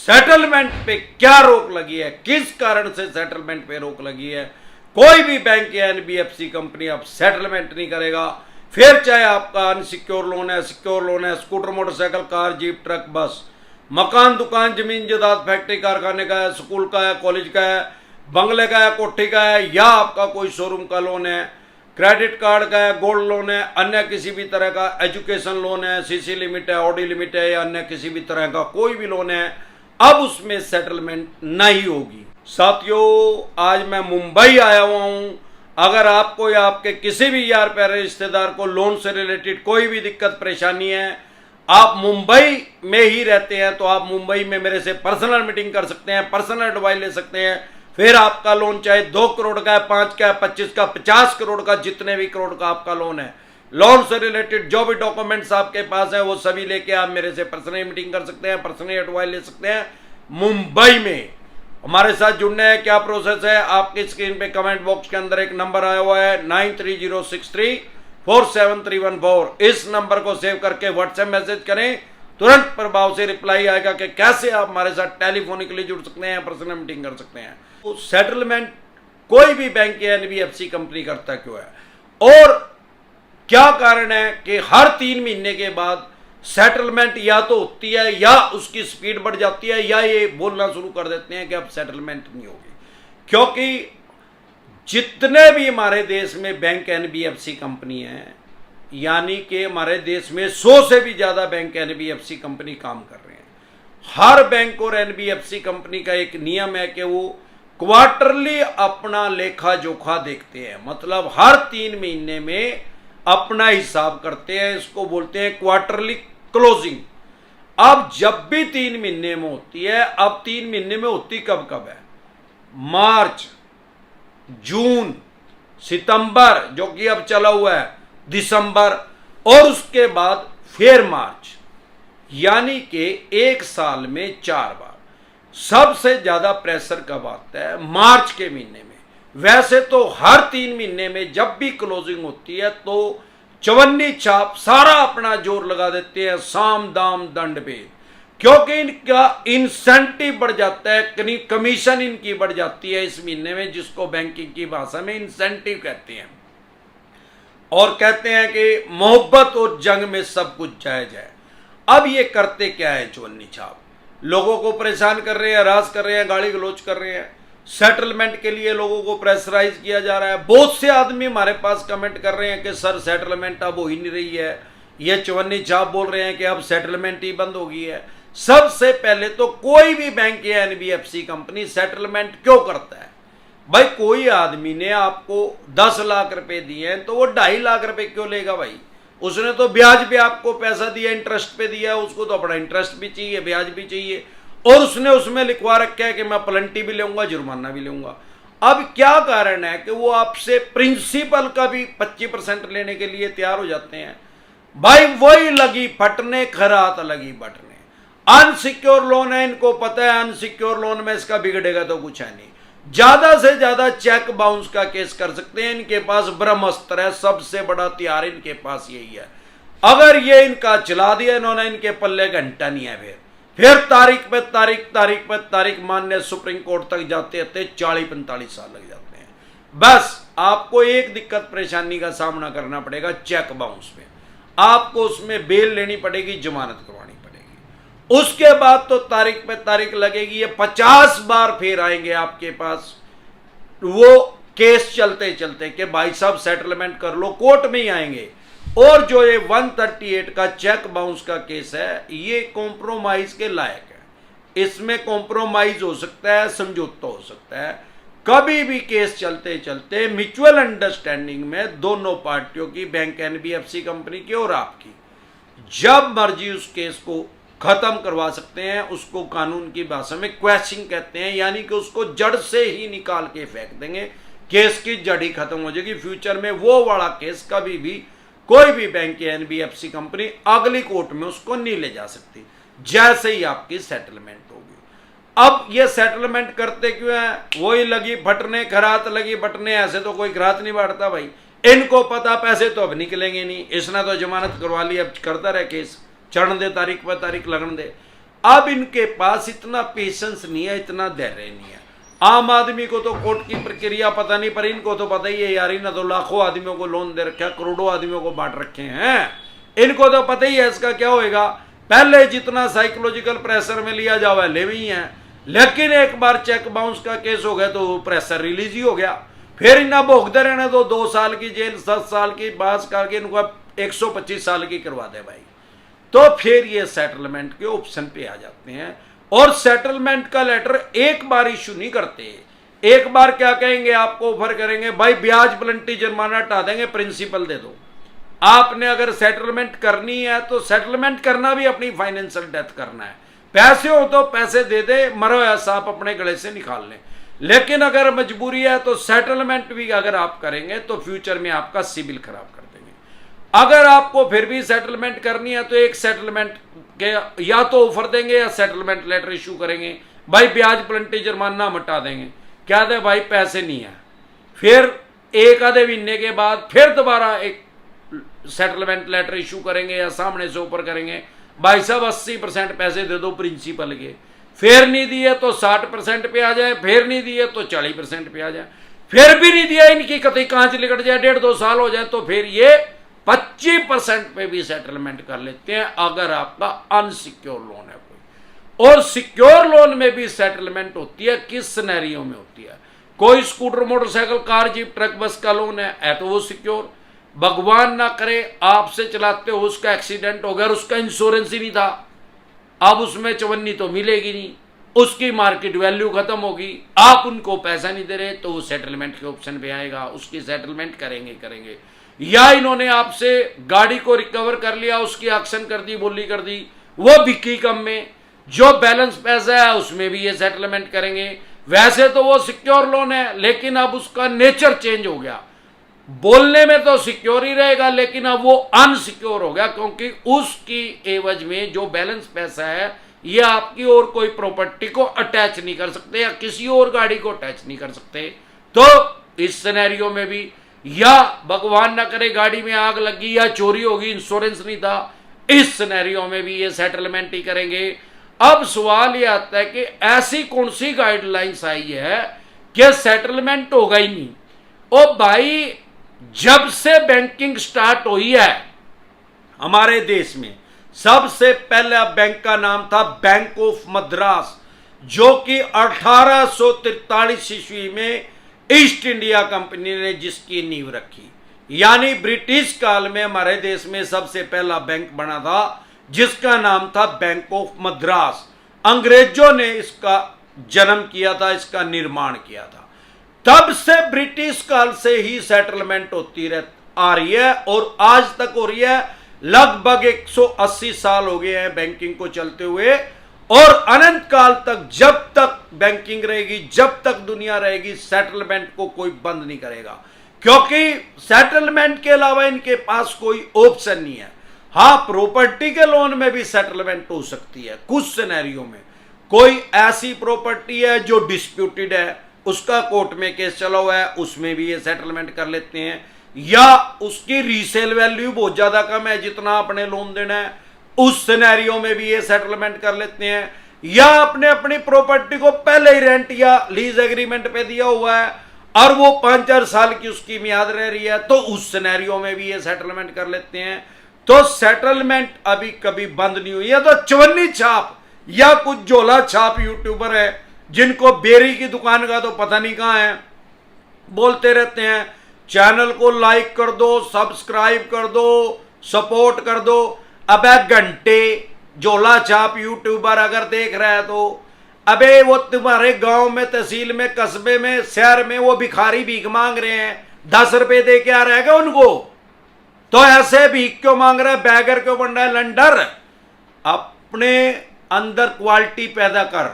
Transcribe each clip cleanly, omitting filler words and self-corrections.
Settlement पे क्या रोक लगी है, किस कारण से सेटलमेंट पे रोक लगी है। कोई भी बैंक या एनबीएफसी कंपनी अब सेटलमेंट नहीं करेगा, फिर चाहे आपका अनसिक्योर लोन है, सिक्योर लोन है, scooter, motorcycle, car, jeep, truck, बस, मकान, दुकान, जमीन जायदाद, फैक्ट्री, कारखाने का है, स्कूल का है, कॉलेज का है, बंगले का है, कोठी का है, या आपका कोई शोरूम का लोन है, क्रेडिट कार्ड का है, गोल्ड लोन है, अन्य किसी भी तरह का एजुकेशन लोन है, सीसी लिमिट है, ऑडी लिमिट है, या अन्य किसी भी तरह का कोई भी लोन है, अब उसमें सेटलमेंट नहीं होगी। साथियों, आज मैं मुंबई आया हुआ हूं। अगर आपको या आपके किसी भी यार प्यारे रिश्तेदार को लोन से रिलेटेड कोई भी दिक्कत परेशानी है, आप मुंबई में ही रहते हैं, तो आप मुंबई में मेरे से पर्सनल मीटिंग कर सकते हैं, पर्सनल एडवाइस ले सकते हैं। फिर आपका लोन चाहे 2 करोड़ का है, 5 का है, 25 का, 50 करोड़ का, जितने भी करोड़ का आपका लोन है, लोन से रिलेटेड जो भी डॉक्यूमेंट्स आपके पास है वो सभी लेके आप मेरे से पर्सनल मीटिंग कर सकते हैं, पर्सनल एडवाइस ले सकते हैं। मुंबई में हमारे साथ जुड़ने है, क्या प्रोसेस है, आपकी स्क्रीन पे कमेंट बॉक्स के अंदर एक नंबर आया हुआ है 9306347314। इस नंबर को सेव करके व्हाट्सएप मैसेज करें, तुरंत प्रभाव से रिप्लाई आएगा कि कैसे आप हमारे साथ टेलीफोनिकली जुड़ सकते हैं, पर्सनल मीटिंग कर सकते हैं। तो सेटलमेंट कोई भी बैंक या एनबीएफसी कंपनी करता क्यों है, और क्या कारण है कि हर 3 महीने के बाद सेटलमेंट या तो होती है या उसकी स्पीड बढ़ जाती है, या ये बोलना शुरू कर देते हैं कि अब सेटलमेंट नहीं होगी। क्योंकि जितने भी हमारे देश में बैंक एनबीएफसी कंपनी है, यानी कि हमारे देश में 100 से भी ज्यादा बैंक एनबीएफसी कंपनी काम कर रहे हैं। हर बैंक और एनबीएफसी कंपनी का एक नियम है कि वो क्वार्टरली अपना लेखा जोखा देखते हैं, मतलब हर 3 महीने में अपना हिसाब करते हैं। इसको बोलते हैं क्वार्टरली क्लोजिंग। अब जब भी 3 महीने में होती है, अब 3 महीने में होती कब कब है, मार्च, जून, सितंबर जो कि अब चला हुआ है, दिसंबर, और उसके बाद फिर मार्च, यानी कि एक साल में 4 बार। सबसे ज्यादा प्रेशर कब आता है, मार्च के महीने में। वैसे तो हर 3 महीने में जब भी क्लोजिंग होती है तो चवन्नी छाप सारा अपना जोर लगा देते हैं साम दाम दंड भेद, क्योंकि इनका इंसेंटिव बढ़ जाता है, कमीशन इनकी बढ़ जाती है इस महीने में, जिसको बैंकिंग की भाषा में इंसेंटिव कहते हैं। और कहते हैं कि मोहब्बत और जंग में सब कुछ जायज है। अब ये करते क्या है चवन्नी छाप, लोगों को परेशान कर रहे हैं, हरास कर रहे हैं, गाली गलौज कर रहे हैं, सेटलमेंट के लिए लोगों को प्रेशराइज किया जा रहा है। बहुत से आदमी हमारे पास कमेंट कर रहे हैं कि सर सेटलमेंट अब हो ही नहीं रही है, ये चवन्नी छाप बोल रहे हैं कि अब सेटलमेंट ही बंद हो गई है। सबसे पहले तो कोई भी बैंक या एनबीएफसी कंपनी सेटलमेंट क्यों करता है भाई? कोई आदमी ने आपको 10 लाख रुपए दिए हैं तो वो 2.5 लाख रुपए क्यों लेगा भाई? उसने तो ब्याज पे आपको पैसा दिया, इंटरेस्ट पे दिया, उसको तो अपना इंटरेस्ट भी चाहिए, ब्याज भी चाहिए, और उसने उसमें लिखवा रखा है कि मैं प्लेंटी भी लूंगा, जुर्माना भी लूंगा। अब क्या कारण है कि वो आपसे प्रिंसिपल का भी 25% लेने के लिए तैयार हो जाते हैं? भाई वही लगी फटने, खरात लगी बटने। अनसिक्योर लोन है, इनको पता है अनसिक्योर लोन में इसका बिगड़ेगा तो कुछ है नहीं, ज्यादा से ज्यादा चेक बाउंस का केस कर सकते हैं। इनके पास ब्रह्मास्त्र है, सबसे बड़ा हथियार इनके पास यही है। अगर ये इनका चला दिया इन्होंने, इनके पल्ले घंटा नहीं है। फिर तारीख पे तारीख मानने सुप्रीम कोर्ट तक जाते थे 40-45 साल लग जाते हैं। बस आपको एक दिक्कत परेशानी का सामना करना पड़ेगा, चेक बाउंस में आपको उसमें बेल लेनी पड़ेगी, जमानत करवानी पड़ेगी। उसके बाद तो तारीख पे तारीख लगेगी, ये 50 बार फिर आएंगे आपके पास वो केस चलते चलते कि भाई साहब सेटलमेंट कर लो, कोर्ट में ही आएंगे। और जो ये 138 का चेक बाउंस का केस है, ये कॉम्प्रोमाइज के लायक है। इसमें कॉम्प्रोमाइज हो सकता है, समझौता हो सकता है। कभी भी केस चलते चलते म्यूचुअल अंडरस्टैंडिंग में दोनों पार्टियों की, बैंक एनबीएफसी कंपनी की और आपकी, जब मर्जी उस केस को खत्म करवा सकते हैं। उसको कानून की भाषा में क्वैशिंग कहते हैं, यानी कि उसको जड़ से ही निकाल के फेंक देंगे, केस की जड़ ही खत्म हो जाएगी। फ्यूचर में वो वाला केस कभी भी कोई भी बैंक या एनबीएफसी कंपनी अगली कोर्ट में उसको नहीं ले जा सकती, जैसे ही आपकी सेटलमेंट होगी। अब ये सेटलमेंट करते क्यों है? वही लगी फटने, खरात लगी बटने, ऐसे तो कोई खरात नहीं बांटता भाई। इनको पता पैसे तो अब निकलेंगे नहीं, इसने तो जमानत करवा ली, अब करता रहे केस, चढ़ने दे, तारीख पर तारीख लगने दे। अब इनके पास इतना पेशेंस नहीं है, इतना धैर्य नहीं है। आम आदमी को तो कोर्ट की प्रक्रिया पता नहीं, पर इनको तो पता ही है यार, इन्हें तो लाखों आदमियों को लोन दे रखा है, करोड़ों आदमियों को बांट रखे हैं, इनको तो पता ही है इसका क्या होएगा। पहले जितना साइकोलॉजिकल प्रेशर में लिया जाओ ले भी है, लेकिन एक बार चेक बाउंस का केस हो गया तो प्रेशर रिलीज ही हो गया, फिर इन्हें भोगते रहने तो 2 साल की जेल, 10 साल की बास करके इनको 125 साल की करवा दे भाई। तो फिर ये सेटलमेंट के ऑप्शन पे आ जाते हैं, और सेटलमेंट का लेटर एक बार इशू नहीं करते। एक बार क्या कहेंगे, आपको ऑफर करेंगे भाई ब्याज प्लंटी जुर्माना हटा देंगे, प्रिंसिपल दे दो। आपने अगर सेटलमेंट करनी है तो सेटलमेंट करना भी अपनी फाइनेंशियल डेथ करना है, पैसे हो तो पैसे दे दे, मरो या सांप अपने गले से निकाल लें। लेकिन अगर मजबूरी है तो सेटलमेंट भी अगर आप करेंगे तो फ्यूचर में आपका सिविल खराब कर देंगे। अगर आपको फिर भी सेटलमेंट करनी है तो एक सेटलमेंट के या तो ऑफर देंगे या सेटलमेंट लेटर इशू करेंगे, भाई ब्याज प्लंटी जुर्माना हटा देंगे, क्या दे भाई पैसे नहीं है, फिर एक आधे महीने के बाद फिर दोबारा एक सेटलमेंट लेटर इशू करेंगे या सामने से ऊपर करेंगे, भाई साहब 80% पैसे दे दो प्रिंसिपल के, फिर नहीं दिए तो 60% पे आ जाए, फिर नहीं दिए तो 40% पे आ जाए, फिर भी नहीं दिया इनकी कतई कांच लिकट जाए, 1.5-2 साल हो जाए तो फिर ये 25% पे भी सेटलमेंट कर लेते हैं अगर आपका अनसिक्योर लोन है कोई। और सिक्योर लोन में भी सेटलमेंट होती है, किस सिनेरियो में होती है, कोई scooter motorcycle car jeep truck bus का लोन है तो वो सिक्योर, भगवान ना करे आपसे चलाते हो उसका एक्सीडेंट हो गया, उसका इंश्योरेंस ही नहीं था, अब उसमें चवन्नी तो मिलेगी नहीं, उसकी मार्केट वैल्यू खत्म होगी, आप उनको पैसा नहीं दे रहे तो वो सेटलमेंट के ऑप्शन पे आएगा, उसकी सेटलमेंट करेंगे। या इन्होंने आपसे गाड़ी को रिकवर कर लिया, उसकी ऑक्शन कर दी, बोली कर दी, वो बिकी कम में, जो बैलेंस पैसा है उसमें भी ये सेटलमेंट करेंगे। वैसे तो वो सिक्योर लोन है, लेकिन अब उसका नेचर चेंज हो गया, बोलने में तो सिक्योर ही रहेगा लेकिन अब वो अनसिक्योर हो गया, क्योंकि उसकी एवज में जो बैलेंस पैसा है ये आपकी और कोई प्रॉपर्टी को अटैच नहीं कर सकते या किसी और गाड़ी को अटैच नहीं कर सकते। तो इस सिनेरियो में भी, या भगवान ना करे गाड़ी में आग लगी या चोरी होगी, इंश्योरेंस नहीं था, इस सिनेरियो में भी ये सेटलमेंट ही करेंगे। अब सवाल ये आता है कि ऐसी कौन सी गाइडलाइंस आई है कि सेटलमेंट होगा ही नहीं। ओ भाई, जब से बैंकिंग स्टार्ट हुई है हमारे देश में, सबसे पहला बैंक का नाम था बैंक ऑफ मद्रास, जो कि 1843 ईस्वी में ईस्ट इंडिया कंपनी ने जिसकी नींव रखी। यानी ब्रिटिश काल में हमारे देश में सबसे पहला बैंक बना था जिसका नाम था बैंक ऑफ मद्रास। अंग्रेजों ने इसका जन्म किया था, इसका निर्माण किया था। तब से ब्रिटिश काल से ही सेटलमेंट होती आ रही है और आज तक हो रही है। लगभग 180 साल हो गए हैं बैंकिंग को चलते हुए, और अनंत काल तक जब तक बैंकिंग रहेगी, जब तक दुनिया रहेगी, सेटलमेंट को कोई बंद नहीं करेगा, क्योंकि सेटलमेंट के अलावा इनके पास कोई ऑप्शन नहीं है। हाँ, प्रॉपर्टी के लोन में भी सेटलमेंट हो सकती है कुछ सिनेरियो में। कोई ऐसी प्रॉपर्टी है जो डिस्प्यूटेड है, उसका कोर्ट में केस चला हुआ है, उसमें भी ये सेटलमेंट कर लेते हैं, या उसकी रीसेल वैल्यू बहुत ज्यादा कम है जितना आपने लोन देना है, उस सिनेरियो में भी ये सेटलमेंट कर लेते हैं। या आपने अपनी प्रॉपर्टी को पहले ही रेंट या लीज एग्रीमेंट पे दिया हुआ है और वो 5-4 साल की उसकी मियाद रह रही है, तो उस सिनेरियो में भी ये सेटलमेंट कर लेते हैं। तो सेटलमेंट अभी कभी बंद नहीं हुई है। तो चवन्नी छाप या कुछ झोला छाप यूट्यूबर है जिनको बेरी की दुकान का तो पता नहीं कहां है, बोलते रहते हैं चैनल को लाइक कर दो, सब्सक्राइब कर दो, सपोर्ट कर दो। अबे घंटे झोला छाप यूट्यूबर अगर देख रहा है तो अबे वो तुम्हारे गांव में, तहसील में, कस्बे में, शहर में वो भिखारी भीख मांग रहे हैं, 10 रुपए दे के आ रहेगा उनको, तो ऐसे भीख क्यों मांग रहा है, बैगर क्यों बन रहा है लंडर। अपने अंदर क्वालिटी पैदा कर,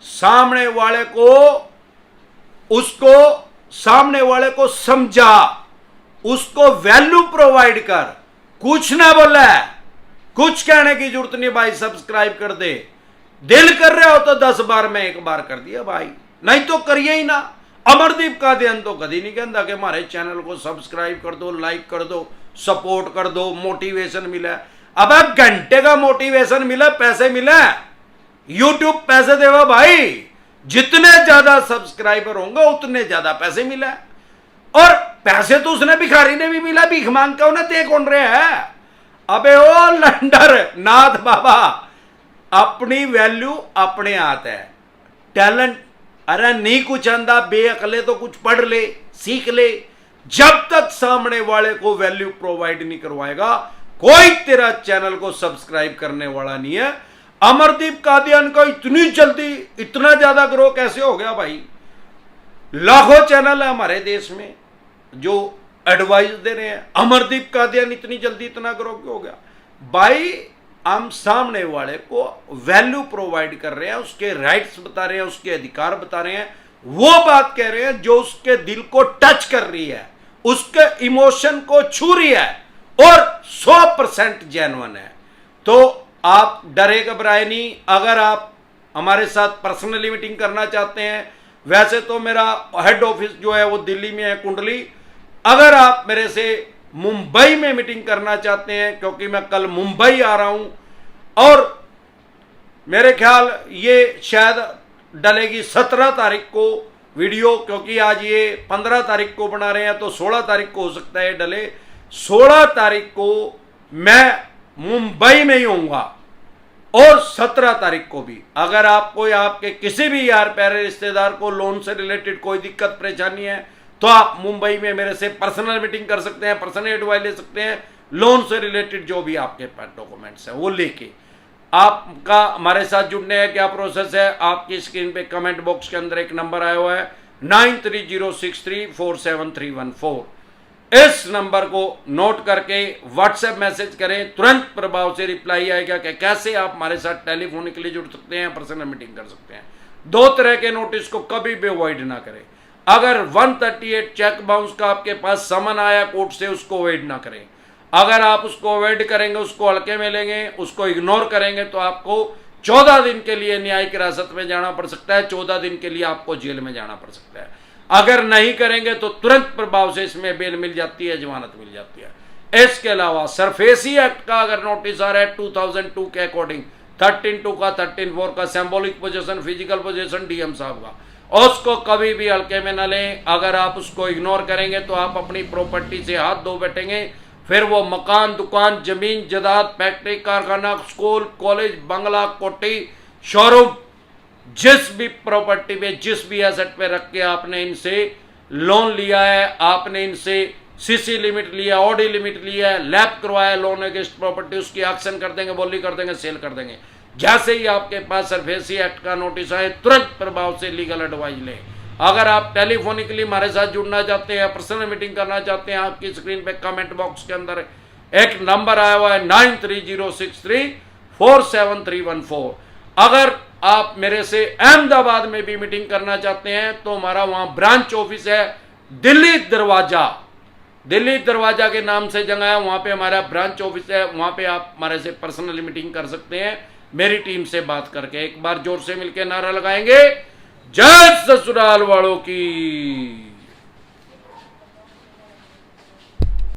सामने वाले को समझा, उसको वैल्यू प्रोवाइड कर। कुछ ना बोला है, कुछ कहने की जरूरत नहीं भाई, सब्सक्राइब कर दे। दिल कर रहे हो तो 10 बार में एक बार कर दिया भाई, नहीं तो करिए ही ना। अमरदीप का ध्यान तो कभी नहीं कहता कि हमारे चैनल को सब्सक्राइब कर दो, लाइक कर दो, सपोर्ट कर दो, मोटिवेशन मिला। अब घंटे का मोटिवेशन मिला, पैसे मिला, यूट्यूब पैसे देगा भाई, जितने ज्यादा सब्सक्राइबर होंगे उतने ज्यादा पैसे मिला। और पैसे तो उसने भिखारी ने भी मिला, भीख मांग के उन्हें दे कौन रहे है। अबे ओ लंडर नाथ बाबा, अपनी वैल्यू अपने हाथ है। टैलेंट अरे नहीं कुछ आंदा, बेअकले तो कुछ पढ़ ले, सीख ले। जब तक सामने वाले को वैल्यू प्रोवाइड नहीं करवाएगा, कोई तेरा चैनल को सब्सक्राइब करने वाला नहीं है। अमरदीप कादियान का इतनी जल्दी इतना ज्यादा ग्रो कैसे हो गया भाई? लाखों चैनल है हमारे देश में जो एडवाइस दे रहे हैं, अमरदीप कादियान इतनी जल्दी इतना ग्रो क्यों हो गया भाई? हम सामने वाले को वैल्यू प्रोवाइड कर रहे हैं, उसके राइट्स बता रहे हैं, उसके अधिकार बता रहे हैं, वो बात कह रहे हैं जो उसके दिल को टच कर रही है, उसके इमोशन को छू रही है और 100% जेन्युइन है। तो आप डरे घबराए नहीं। अगर आप हमारे साथ पर्सनली मीटिंग करना चाहते हैं, वैसे तो मेरा हेड ऑफिस जो है वो दिल्ली में है, कुंडली। अगर आप मेरे से मुंबई में मीटिंग करना चाहते हैं, क्योंकि मैं कल मुंबई आ रहा हूं और मेरे ख्याल ये शायद डलेगी 17 तारीख को वीडियो, क्योंकि आज ये 15 तारीख को बना रहे हैं, तो 16 तारीख को हो सकता है डले। 16 तारीख को मैं मुंबई में ही होऊंगा और 17 तारीख को भी। अगर आपको या आपके किसी भी यार प्यारे रिश्तेदार को लोन से रिलेटेड कोई दिक्कत परेशानी है, तो आप मुंबई में मेरे से पर्सनल मीटिंग कर सकते हैं, पर्सनल एडवाइस ले सकते हैं। लोन से रिलेटेड जो भी आपके पास डॉक्यूमेंट्स हैं वो लेके आपका हमारे साथ जुड़ने है। क्या प्रोसेस है? आपकी स्क्रीन पे कमेंट बॉक्स के अंदर एक नंबर आया हुआ है 9306347314। इस नंबर को नोट करके व्हाट्सएप मैसेज करें, तुरंत प्रभाव से रिप्लाई आएगा कि कैसे आप हमारे साथ टेलीफोनिकली जुड़ सकते हैं, पर्सनल मीटिंग कर सकते हैं। 2 तरह के नोटिस को कभी भी अवॉइड ना करें। अगर 138 चेक बाउंस का आपके पास समन आया कोर्ट से, उसको अवॉइड ना करें। अगर आप उसको अवॉइड करेंगे, उसको हल्के में लेंगे, उसको इग्नोर करेंगे, तो आपको 14 दिन के लिए न्यायिक हिरासत में जाना पड़ सकता है, 14 दिन के लिए आपको जेल में जाना पड़ सकता है। अगर नहीं करेंगे तो तुरंत प्रभाव से इसमें बेल मिल जाती है, जमानत मिल जाती है। इसके अलावा सरफेसी एक्ट का अगर नोटिस आ रहा है 2002 के अकॉर्डिंग, 13(2) का, 13(4) का, symbolic position, physical position DM साहब का, उसको कभी भी हल्के में न लें। अगर आप उसको इग्नोर करेंगे तो आप अपनी प्रॉपर्टी से हाथ धो बैठेंगे। फिर वो मकान, दुकान, जमीन जायदाद, फैक्ट्री, कारखाना, स्कूल, कॉलेज, बंगला, कोठी, शोरूम, जिस भी प्रॉपर्टी पे, जिस भी एसेट पे रख के आपने इनसे लोन लिया है, आपने इनसे सीसी लिमिट लिया, ओडी लिमिट लिया है, लैब करवाया लोन अगेंस्ट प्रॉपर्टी, उसकी एक्शन कर देंगे, बोली कर देंगे, सेल कर देंगे। जैसे ही आपके पास सरफेसी एक्ट का नोटिस आए, तुरंत प्रभाव से लीगल एडवाइस लें। अगर आप टेलीफोनिकली हमारे साथ जुड़ना चाहते हैं, पर्सनल मीटिंग करना चाहते हैं, आपकी स्क्रीन पे कमेंट बॉक्स के अंदर एक नंबर आया हुआ है 9306347314। अगर आप मेरे से अहमदाबाद में भी मीटिंग करना चाहते हैं तो हमारा वहां ब्रांच ऑफिस है, दिल्ली दरवाजा, दिल्ली दरवाजा के नाम से जगह है, वहां पे हमारा ब्रांच ऑफिस है। वहां पे आप हमारे से पर्सनली मीटिंग कर सकते हैं, मेरी टीम से बात करके। एक बार जोर से मिलकर नारा लगाएंगे, जय ससुराल वालों की।